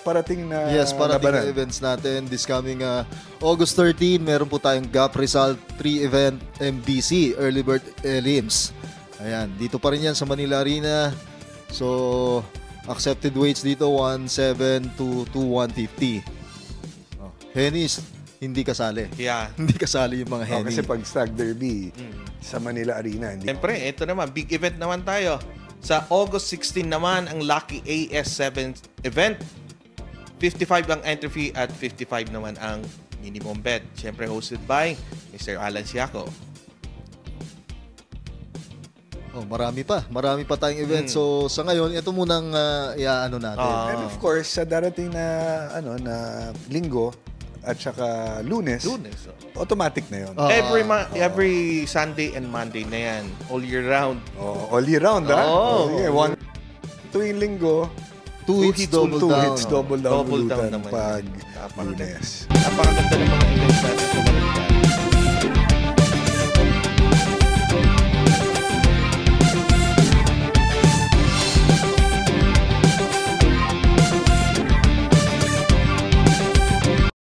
parating na Yes, parating labanan. na events natin. This coming August 13, meron po tayong Gap Rizal 3 event MBC, Early Bird Elims. Ayan, dito pa rin yan sa Manila Arena. So, accepted weights dito, 170 to 150. Oh, Henny's, hindi kasali. Yeah. Hindi kasali yung mga Henny. Kasi pag Stag Derby sa Manila Arena, hindi. Siyempre, ito naman, big event naman tayo. Sa August 16 naman, ang Lucky AS7 event. 55 ang entry fee at 55 naman ang minimum bet. Siyempre, hosted by Mr. Alan Siaco. Oh, marami pa tayong event. So, sa ngayon, ito munang iaano natin. And of course, sa darating na na linggo at saka Lunes, So, automatic na 'yon. every Sunday and Monday na yan. All year round. All year round, ha? Oo. Sige, tuwing linggo, 2 hits, double down. double down Double down ulutan naman pag yan. Lunes. Napakaganda ng mga